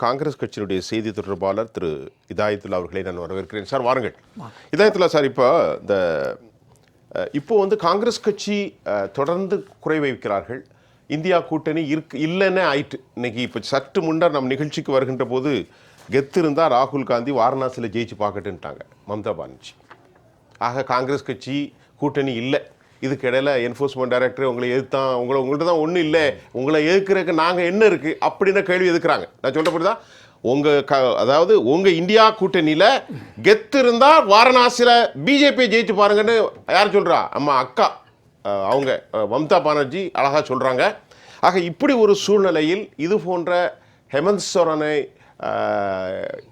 காங்கிரஸ் கட்சியினுடைய செய்தி தொடர்பாளர் திரு இதாயத்துல்லா அவர்களை நான் வரவேற்கிறேன். சார் வாருங்கள். இதாயத்துல்லா சார், இப்போ காங்கிரஸ் கட்சி தொடர்ந்து குறை வைக்கிறார்கள். இந்தியா கூட்டணி இல்லைன்னு ஆயிட்டு. இன்னைக்கு இப்போ சற்று முன்னர் நம் நிகழ்ச்சிக்கு வருகின்ற போது கெத்து இருந்தால் ராகுல் காந்தி வாரணாசியில் ஜெயிச்சு பார்க்கட்டுன்ட்டாங்க மம்தா பானர்ஜி. ஆக காங்கிரஸ் கட்சி கூட்டணி இல்லை. இதுக்கு இடையில என்ஃபோர்ஸ்மெண்ட் டைரக்டர் உங்களை எதிர்த்தான், உங்கள்கிட்ட தான் ஒன்றும் இல்லை, உங்களை எதிர்க்கிறதுக்கு நாங்கள் என்ன இருக்குது அப்படின்ற கேள்வி எதுக்குறாங்க. நான் சொல்கிறபடி தான் அதாவது உங்கள் இந்தியா கூட்டணியில் கெத்து இருந்தால் வாரணாசியில் பிஜேபி ஜெயிச்சு பாருங்கன்னு யார் சொல்கிறா? அம்மா அக்கா அவங்க மம்தா பானர்ஜி அழகாக சொல்கிறாங்க. ஆக இப்படி ஒரு சூழ்நிலையில் இது போன்ற ஹேமந்த் சோரனை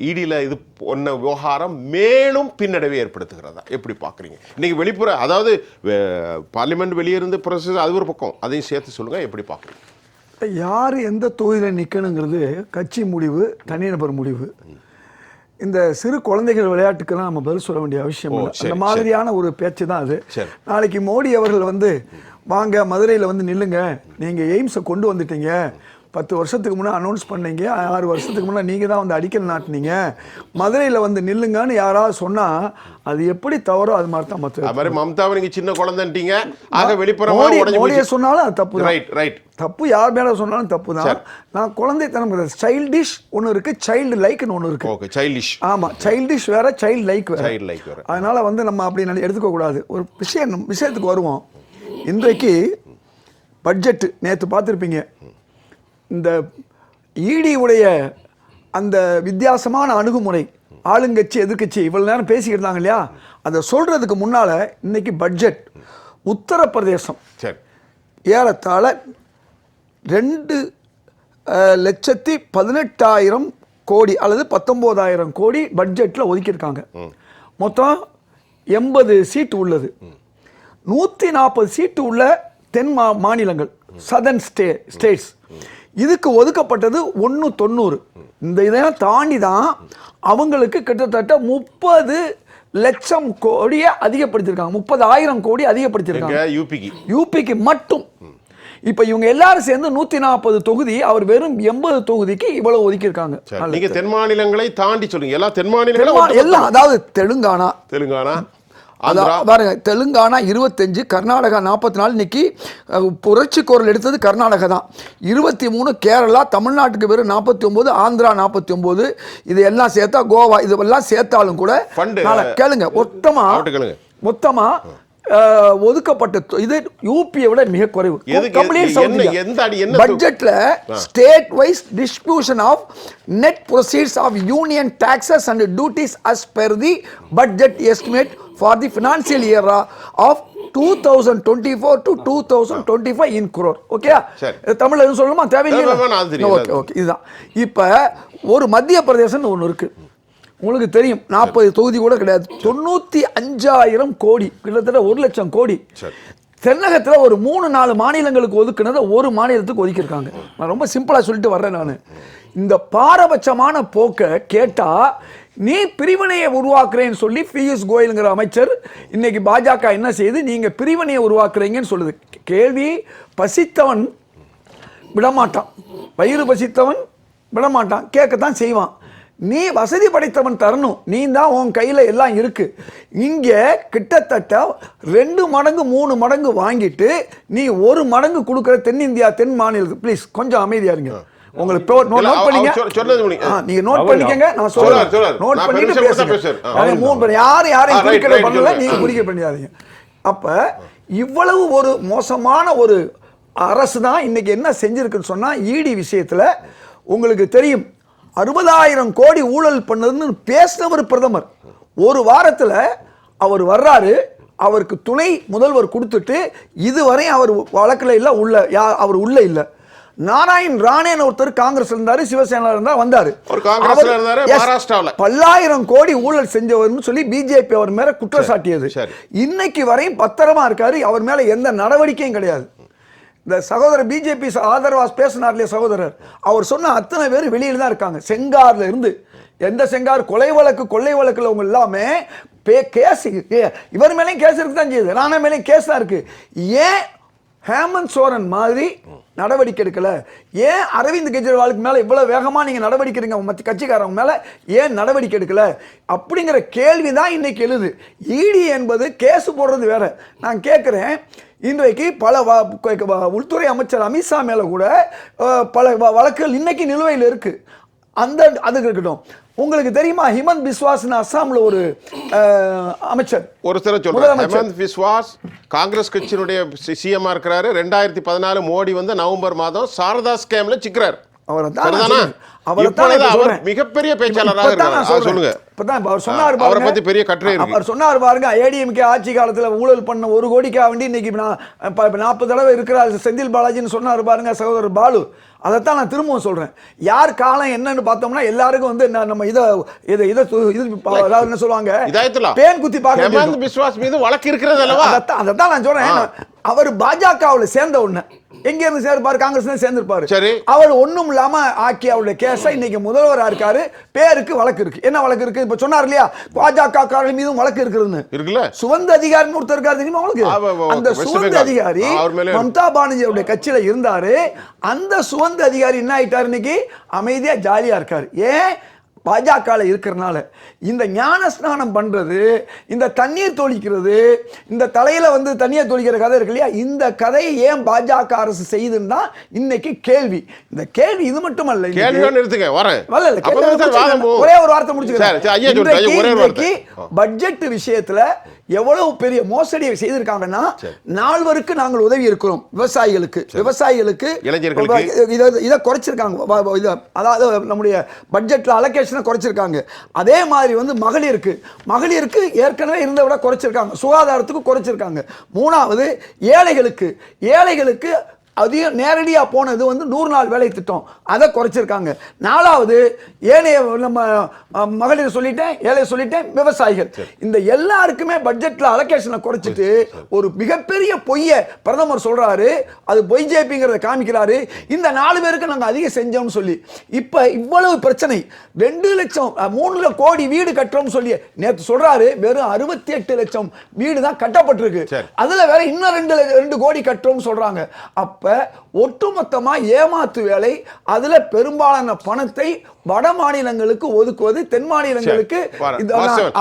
இடியில் இது ஒன்ன விவகாரம் மேலும் பின்னடைவை ஏற்படுத்துகிறதா எப்படி பார்க்குறீங்க? இன்றைக்கி வெளிப்புற, அதாவது பார்லிமெண்ட் வெளியிருந்து ப்ரொசஸ் அது ஒரு பக்கம், அதையும் சேர்த்து சொல்லுங்கள், எப்படி பார்க்குறீங்க? யார் எந்த தொகுதியில் நிற்கணுங்கிறது கட்சி முடிவு, தனிநபர் முடிவு. இந்த சிறு குழந்தைகள் விளையாட்டுக்கெல்லாம் நம்ம பதில் சொல்ல வேண்டிய அவசியம் இல்லை. அந்த மாதிரியான ஒரு பேச்சு தான் அது. நாளைக்கு மோடி அவர்கள் வாங்க மதுரையில் நில்லுங்க, நீங்கள் எய்ம்ஸை கொண்டு வந்துட்டீங்க, 10 வருஷத்துக்கு முன்னே அனௌன்ஸ் பண்ணீங்க, 6 வருஷத்துக்கு முன்னே நீங்கள் தான் அடிக்கல் நாட்டினீங்க, மதுரையில் நில்லுங்கன்னு யாராவது சொன்னால் அது எப்படி தவறோ அது மாதிரி தான் மற்ற மம்தாவை நீங்கள் சின்ன குழந்தைட்டீங்க. ஆக வெளிப்புறம் மோடியை சொன்னாலும் அது தப்பு தான். தப்பு யார் மேலே சொன்னாலும் தப்பு தான். நான் குழந்தைத்தனம் கிடையாது. சைல்டிஷ் ஒன்று இருக்குது, சைல்டு லைக்னு ஒன்று இருக்குது. சைல்டிஷ், ஆமாம், சைல்டிஷ் வேற, சைல்டு லைக் வேற. அதனால் நம்ம அப்படி எடுத்துக்கக்கூடாது. ஒரு விஷயத்துக்கு வருவோம். இன்றைக்கு பட்ஜெட்டு நேற்று பார்த்துருப்பீங்க. இந்த ஈடியுடைய அந்த வித்தியாசமான அணுகுமுறை, ஆளுங்கட்சி எதிர்கட்சி இவ்வளவு நேரம் பேசிக்கிட்டு இருந்தாங்க இல்லையா, அதை சொல்றதுக்கு முன்னால இன்னைக்கு பட்ஜெட் உத்தரப்பிரதேசம் ஏறத்தாழ 2,18,000 கோடி அல்லது 19,000 கோடி பட்ஜெட்டில் ஒதுக்கியிருக்காங்க. மொத்தம் 80 சீட்டு உள்ளது. 140 சீட்டு உள்ள தென் மாநிலங்கள், சதர்ன் ஸ்டேட்ஸ். இதுக்கு ஒதுக்கப்பட்டது 190. இந்த இதெல்லாம் தாண்டி தான் அவங்களுக்கு கிட்டத்தட்ட 30 லட்சம் கோடியை அதிகப்படுத்தியிருக்காங்க. 30,000 கோடி அதிகப்படுத்தியிருக்காங்க யூபிக்கு மட்டும். இப்ப இவங்க எல்லாரும் சேர்ந்து 140 தொகுதி, அவர் வெறும் 80 தொகுதிக்கு இவ்வளவு ஒதுக்கியிருக்காங்க. நீங்க தென் மாநிலங்களை தாண்டி சொல்லுங்க. எல்லா தென் மாநிலங்களும் எல்லாம், அதாவது தெலுங்கானா பாருங்க, தெலுங்கானா 25, கர்நாடகா 44. இன்னைக்கு புரட்சி குரல் எடுத்தது கர்நாடகா தான். 23 கேரளா, தமிழ்நாட்டுக்கு வெறும் 49, ஆந்திரா 49. இது எல்லாம் சேர்த்தா கோவா, இதெல்லாம் சேர்த்தாலும் கூட கேளுங்க, மொத்தமா ஒதுக்கப்பட்ட இது யூபியை விட மிக குறைவு. பட்ஜெட்ல state wise distribution of net proceeds of union taxes and duties as per the budget estimate for the financial year of 2024 to 2025 in crore. Okay, தமிழ்ல எதுவும் சொல்லணுமா? தேவையில்லை. ஓகே, இதுதான். இப்ப ஒரு மத்திய பிரதேசம் ஒன்று இருக்கு, உங்களுக்கு தெரியும். 40 தொகுதி கூட கிடையாது. 95,000 கோடி, கிட்டத்தட்ட 1 லட்சம் கோடி. தென்னகத்தில் ஒரு 3-4 மாநிலங்களுக்கு ஒதுக்குனதை ஒரு மாநிலத்துக்கு ஒதுக்கியிருக்காங்க. நான் ரொம்ப சிம்பிளா சொல்லிட்டு வர்றேன். நான் இந்த பாரபட்சமான போக்கை கேட்டா, நீ பிரிவினையை உருவாக்குறேன்னு சொல்லி பியூஷ் கோயல்ங்கிற அமைச்சர் இன்னைக்கு பாஜக என்ன செய்யுது, நீங்க பிரிவினையை உருவாக்குறீங்கன்னு சொல்லுது. கேள்வி, பசித்தவன் விடமாட்டான், வயிறு பசித்தவன் விடமாட்டான், கேட்கத்தான் செய்வான். நீ வசதி படைத்தவன் தரணும், நீ தான் உன் கையில் எல்லாம் இருக்கு. இங்கே கிட்டத்தட்ட 2 மடங்கு 3 மடங்கு வாங்கிட்டு நீ 1 மடங்கு கொடுக்குற தென்னிந்தியா, தென் மாநிலத்துக்கு. ப்ளீஸ் கொஞ்சம் அமைதியா இருங்க. உங்களுக்கு நோட் பண்ணிக்க, நீங்க நோட் பண்ணிக்கங்க, நான் சொல்றேன். நோட் பண்ணிட்டு பேசுங்க. யாரையும் குறிக்கிட பண்ணல, நீங்க குறிக்க பண்ணிடாதீங்க. அப்ப இவ்வளவு ஒரு மோசமான ஒரு அரசு தான் இன்னைக்கு என்ன செஞ்சிருக்குன்னு சொன்னா, இடி விஷயத்துல உங்களுக்கு தெரியும், 60,000 கோடி ஊழல் பண்ணதுன்னு பேசினவர் பிரதமர். ஒரு வாரத்துல அவர் வர்றாரு, அவருக்கு துணை முதல்வர் கொடுத்துட்டு இதுவரை அவர் வழக்கில் இல்லை, அவர் உள்ள இல்லை. நாராயண் ராணேன்னு ஒருத்தர் காங்கிரஸ் இருந்தாரு, சிவசேனா இருந்தார், வந்தாரு. 10,000 கோடி ஊழல் செஞ்சவர்னு சொல்லி பிஜேபி அவர் மேல குற்றம் சாட்டியது. இன்னைக்கு வரையும் பத்திரமா இருக்காரு, அவர் மேல எந்த நடவடிக்கையும் கிடையாது. இந்த சகோதரர் பிஜேபி ஆதரவாஸ் பேசினார் இல்லையா சகோதரர், அவர் சொன்ன அத்தனை பேர் வெளியில தான் இருக்காங்க. செங்கார்ல இருந்து, எந்த செங்கார், கொலை வழக்கு கொள்ளை வழக்குல அவங்க எல்லாமே கேஸ், இவர் மேலேயும் கேஸ் இருக்கு தான் செய்யுது, ராணா மேலேயும் கேஸ் தான் இருக்கு. ஏன் ஹேமந்த் சோரன் மாதிரி நடவடிக்கை எடுக்கல. ஏன் அரவிந்த் கெஜ்ரிவாலுக்கு மேல இவ்வளவு வேகமா நீங்க நடவடிக்கை எடுங்க, மற்ற கட்சிக்காரங்க மேல ஏன் நடவடிக்கை எடுக்கல அப்படிங்கிற கேள்விதான் இன்னைக்கு எழுது. இடி என்பது கேஸ் போடுறது வேற. நான் கேட்கிறேன், இன்றைக்கு பல உள்துறை அமைச்சர் அமித்ஷா மேல கூட பல வழக்குகள் இன்னைக்கு நிலுவையில் இருக்கு. அதுக்கு இருக்கட்டும். உங்களுக்கு தெரியுமா ஹிமந்த் பிஸ்வாஸ் அஸ்ஸாம்ல ஒரு அமைச்சர், ஒரு சில சொல்றாங்க ஹிமந்த் பிஸ்வாஸ் காங்கிரஸ் கட்சியினுடைய சிஎம் இருக்கிறாரு. 2014 மோடி வந்து நவம்பர் மாதம் சாரதா ஸ்கேம்ல சிக்கிறார். மிகப்பெரிய பேச்சாளராக இருக்காரு. சொல்லுங்க. அவரை பத்தி பெரிய கட்டுரை இருக்கு. அவர் சொன்னார் பாருங்க, ஏடிஎம்கே ஆட்சி காலத்துல ஊழல் பண்ண 1 கோடிக்காக வேண்டி இன்னைக்கு 40 தடவை இருக்கிறார் செந்தில் பாலாஜின்னு சொன்னார் பாருங்க சகோதரர் பாலு. அதைத்தான் நான் திரும்பவும் சொல்றேன். யார் காலம் என்னன்னு பார்த்தோம்னா எல்லாருக்கும் வந்து நம்ம என்ன சொல்லுவாங்க, பேன் குத்தி பார்க்க விஸ்வாஸ் மீது வழக்கு இருக்கிறது அல்லவா? அதைத்தான் நான் சொல்றேன். அவர் பாஜகவில் சேர்ந்த உடனே எங்க இருந்து சேர்ப்பாரு, காங்கிரஸ் சேர்ந்திருப்பாரு. அவர் ஒண்ணும் இல்லாம ஆக்கி அவருடைய கேஸை இன்னைக்கு முதல்வரா இருக்காரு. பேருக்கு வழக்கு இருக்கு. என்ன வழக்கு இருக்கு? இப்ப சொன்னார் இல்லையா, பாஜக மீதும் வழக்கு இருக்குன்னு இருக்குல்ல. சுவந்த அதிகாரி ஒருத்தர் இருக்காரு தெரியுமா உங்களுக்கு? அந்த சுவந்த அதிகாரி மம்தா பானர்ஜி அவருடைய கட்சியில இருந்தாரு. அந்த சுவந்த அதிகாரி என்ன ஆயிட்டாரு, இன்னைக்கு அமைதியா ஜாலியா இருக்காரு. ஏன்? பாஜக இருக்கிறனால. இந்த ஞான ஸ்நானம் பண்றது, இந்த தண்ணீர் தொளிக்கிறது, இந்த தலையில வந்து தண்ணீர் தொளிக்கிற கதை இருக்கு இல்லையா, இந்த கதையை ஏன் பாஜக அரசு செய்யுதுன்னா இன்னைக்கு கேள்வி. இந்த கேள்வி இது மட்டும் அல்ல. ஒரே ஒரு வார்த்தை முடிச்சுக்கிறேன். பட்ஜெட் விஷயத்துல எவ்வளவு பெரிய மோசடியை செய்திருக்காங்கன்னா, 4 நாங்கள் உதவி இருக்கிறோம். விவசாயிகளுக்கு இதை குறைச்சிருக்காங்க. அதாவது நம்முடைய பட்ஜெட்ல அலோகேஷனை குறைச்சிருக்காங்க. அதே மாதிரி வந்து மகளிருக்கு ஏற்கனவே இருந்த விட குறைச்சிருக்காங்க. சுகாதாரத்துக்கு குறைச்சிருக்காங்க. 3வது ஏழைகளுக்கு அதிகம் நேரடியா போனது வந்து 100 நாள் வேலை திட்டம், அதை குறைச்சிருக்காங்க. 4வது ஏனைய நம்ம மகளிர் சொல்லிட்டேன், ஏழை சொல்லிட்டேன், விவசாயிகள். இந்த எல்லாருக்குமே பட்ஜெட்ல அலோகேஷனை குறைச்சிட்டு ஒரு மிகப்பெரிய பொய்யை பிரதமர் சொல்றாரு. அது பொய் ஜேபிங்கிறத காமிக்கிறாரு. இந்த 4 பேருக்கு நாங்க அதிகம் செஞ்சோம்னு சொல்லி இப்ப இவ்வளவு பிரச்சனை. 2 லட்சம் 3 கோடி வீடு கட்டுறோம் சொல்லி நேற்று சொல்றாரு. வெறும் 68 லட்சம் வீடு தான் கட்டப்பட்டிருக்கு. அதுல வேற இன்னும் 2 கோடி கட்டுறோம் சொல்றாங்க. அப்ப ஒட்டுமொத்தமா ஏமாத்து வேலை. அதுல பெரும்பாலான பணத்தை வட மாநிலங்களுக்கு ஒதுக்குவது, தென் மாநிலங்களுக்கு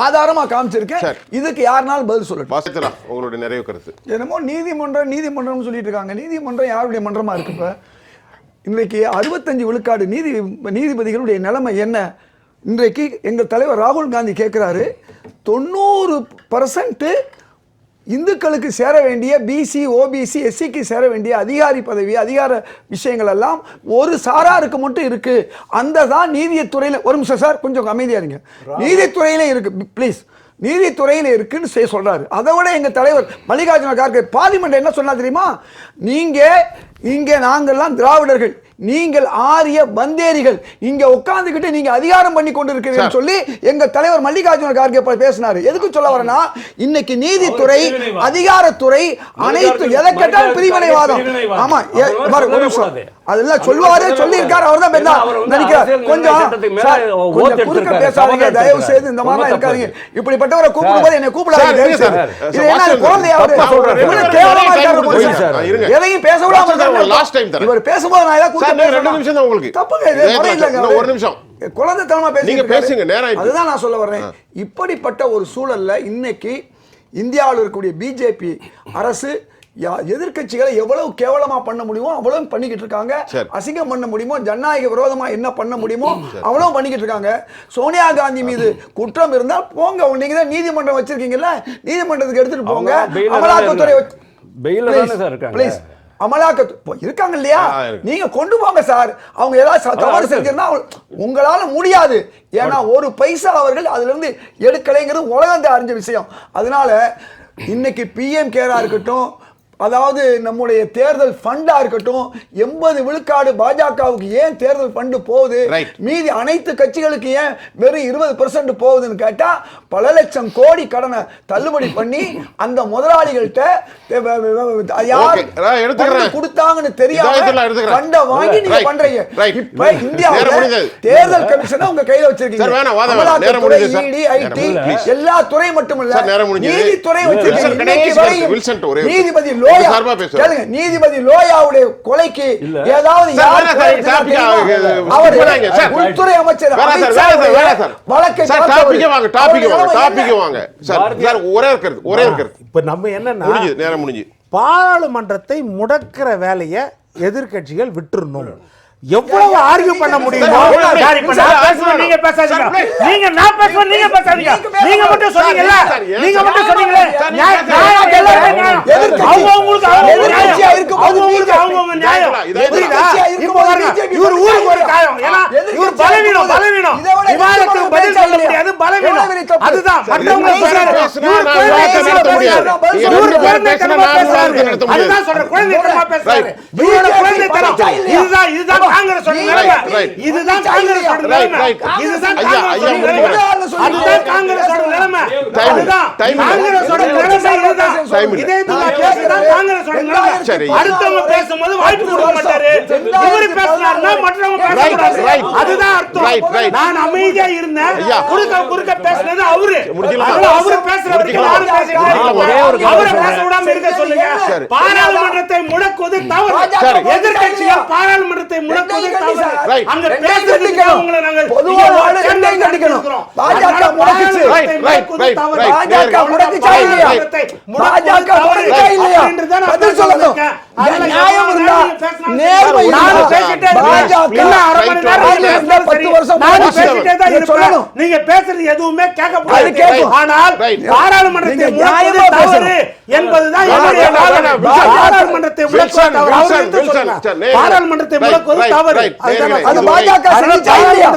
ஆதாரமா காமிச்சிருக்கேன். இதுக்கு யாருனாலும் பதில் சொல்லட்டும். உங்களுடைய நிறைவு கருத்து. என்னமோ நீதிமன்றம் சொல்லிட்டு இருக்காங்க. நீதிமன்றம் யாருடைய மன்றமா இருக்கு? இப்ப இன்றைக்கு 65 விழுக்காடு நீதிபதிகளுடைய நிலைமை என்ன? இன்றைக்கு எங்கள் தலைவர் ராகுல் காந்தி கேட்கிறாரு, 90% இந்துக்களுக்கு சேர வேண்டிய பிசி, ஓபிசி, எஸ்சிக்கு சேர வேண்டிய அதிகாரி பதவி, அதிகார விஷயங்கள் எல்லாம் ஒரு சாராருக்கு மட்டும் இருக்கு. அந்த தான் நீதித்துறையில். ஒரு நிமிஷம் சார், கொஞ்சம் அமைதியா இருங்க. நீதித்துறையில இருக்கு, ப்ளீஸ். நீதித்துறையில் இருக்குன்னு சொல்றாரு. அதை விட எங்க தலைவர் மல்லிகார்ஜுன கார்கே பார்லிமெண்ட் என்ன சொன்னா தெரியுமா? இங்க நாங்கெல்லாம் திராவிடர்கள், நீங்கள் ஆரிய பந்தேரிகள், இங்க உட்கார்ந்துகிட்டு நீங்க அதிகாரம் பண்ணி கொண்டிருக்கிறீர்கள் சொல்லி எங்க தலைவர் மல்லிகார்ஜுன கார்கே பேசினாரு. எதுக்கு சொல்ல வரேன்னா, இன்னைக்கு நீதித்துறை, அதிகாரத்துறை அனைத்து எதை கேட்டாலும் பிரிவினைவாதம். ஆமா, அதெல்லாம் சொல்லுவாரு, சொல்லி இருக்காரு. அவர் தான் நினைக்கிறார். கொஞ்சம் குறுக்க பேசாதீங்க தயவு செய்து. இந்த மாதிரி இருக்காதீங்க. இப்படிப்பட்டவரை கூப்பிடும்போது என்னை கூப்பிடாதீங்க. எதையும் பேச விடாம இவர் பேசும்போது நான் குழந்தைத்தனமா பேசுங்க. அதுதான் நான் சொல்ல வர்றேன். இப்படிப்பட்ட ஒரு சூழல்ல இன்னைக்கு இந்தியாவில் இருக்கக்கூடிய பிஜேபி அரசு எதிர்கட்சிகளை எவ்வளவு கேவலமா பண்ண முடியுமோ அவ்வளவு பண்ணிக்கிட்டு இருக்காங்க. அசிங்கம் பண்ண முடியுமோ, ஜனநாயக விரோதமா என்ன பண்ண முடியுமோ அவ்வளவு பண்ணிக்கிட்டு இருக்காங்க. சோனியா காந்தி மீது குற்றம் இருந்தால் போங்க, நீங்க தான் நீதிமன்றம் வச்சிருக்கீங்கல்ல, நீதிமன்றத்துக்கு எடுத்துட்டு போங்க. அமலாக்கத்துறை பிளீஸ், அமலாக்கத்துறை இருக்காங்க இல்லையா, நீங்க கொண்டு போங்க சார். அவங்க ஏதாவது தவறு செஞ்சிருந்தா உங்களால முடியாது. ஏன்னா ஒரு பைசா அவர்கள் அதுல இருந்து எடுக்கலைங்கிறது உலகம் அறிஞ்ச விஷயம். அதனால இன்னைக்கு பிஎம் கேரா இருக்கட்டும், அதாவது நம்முடைய தேர்தல் ஃபண்டா இருக்கட்டும், 80 விழுக்காடு பாஜகவுக்கு ஏன் தேர்தல் ஃபண்டு போகுது, மீதி அனைத்து கட்சிகளுக்கு ஏன் வெறும் 20% போகுதுன்னு கேட்டா, பல லட்சம் கோடி கடனை தள்ளுபடி பண்ணி அந்த முதலாளிகள்கிட்ட யார் கொடுத்தாங்கன்னு தெரியாம ஃபண்டை வாங்கி நீங்க பண்றீங்க. இப்ப இந்தியாவுல தேர்தல் கமிஷனை உங்க கையில வச்சிருக்கீங்க. அமலாக்கத்துறை, இடி, ஐடி எல்லா துறை மட்டுமல்ல, நீதித்துறை வச்சிருக்கீங்க. நீதிபதி லோயா சார்பா பேசுறேன். கேளுங்க, நீதிபதி லோயாவுடைய கொலைக்கு ஏதாவது சார், யார் வேணாம் சார், பேசுனா டாபிக் தெரியுமா? அவர் அவர் போடாங்க, சார். உள்துறை அமைச்சர் வேணாம் சார், அமித் வேணாம் சார், ஷாவுடைய வேணாம் சார். வழக்கை சார், பார்த்தவர். டாபிக்கே வாங்க, டாபிக்கே வாங்க, அவருடைய டாபிக்கே நிலைமை வாங்க. சார், சார், ஒரே இருக்கிறது. இப்ப நம்ம என்னன்னா முடிஞ்சு, நேரம் முடிஞ்சு. பாராளுமன்றத்தை முடக்கிற வேலையை எதிர்க்கட்சிகள் விட்டுறணும். எவ்வளவு ஆர்கியூ பண்ண முடியுமோ? சார், இப்ப நான் பேசுவேன், நீங்க பேசாதீங்க. நீங்க நான் பேசுவேன், நீங்க பேசாதீங்க. நீங்க மட்டும் சொன்னீங்கல்ல, நீங்க மட்டும் சொன்னீங்களே. நியாயம் எல்லாருமே நியாயம். அவங்களுக்கு எதிர்க்கட்சியா இருக்கும்போது அவங்க நியாயம். புரியுதா? இப்போ பாருங்க, இவர் ஊருக்கு ஒரு காயம். ஏன்னா இவர் பலவீனம். விவாதத்துக்கு பதில் சொல்ல முடியாது, பலவீனம். அதுதான் மற்றவங்க பேசுறாரு. அதுதான் சொல்ற குழந்தைத்தனமா பேசுறாரு. இவரோட குழந்தைத்தனம். இதுதான் காங்கிரஸ் நிலைமை. இதுதான் காங்கிரஸ் நிலைமை. இதுதான் காங்கிரஸ் நிலைமை. அதுதான் காங்கிரஸ் நிலைமை. அதுதான் காங்கிரஸ் நிலைமை. இதே தான் காங்கிரஸ் நிலைமை. அடுத்தவங்க பேசும்போது வாய்ப்பு கொடுக்க மாட்டாரு. இவரு பேசினாருன்னா மற்றவங்க பேசக்கூடாது. அதுதான் அர்த்தம். நான் அமைதியா இருந்தேன். குறுக்க பேசினது அவரு. அவரு பேசுற வரைக்கும் நானும் பேசிட்டே இருக்கேன். அவரை பேச விடாம இருக்க சொல்லுங்க. பாராளுமன்றத்தை முடக்குவது தவறு. எதிர்க்கட்சிகள் பாராளுமன்றத்தை முடக்குவது தவறு. அங்க பேசுறதுக்கு அவங்களை நாங்கள் பொதுவாக கண்டிக்கணும். பாஜக முடக்குச்சு. பாஜக முடக்குச்சா இல்லையா? பாஜக முடக்குச்சா இல்லையா? பதில் சொல்லணும். நியாயம் இருந்தா, நேர்மை இருந்தா, பாஜக இன்னும் 10 வருஷம் சொல்லணும். நீங்க பேசுறது எதுவுமே கேட்கக்கூடாது. கேட்கும். ஆனால் பாராளுமன்றத்தை முடக்குவது தவறு என்பதுதான் என்னுடைய வாதம். பாராளுமன்றத்தை முடக்குவது தவறு. அவர் எடுத்து சொல்லுங்க. பாராளுமன்றத்தை முடக்குவது தவறு. அது பாஜக செஞ்சா இல்லையா?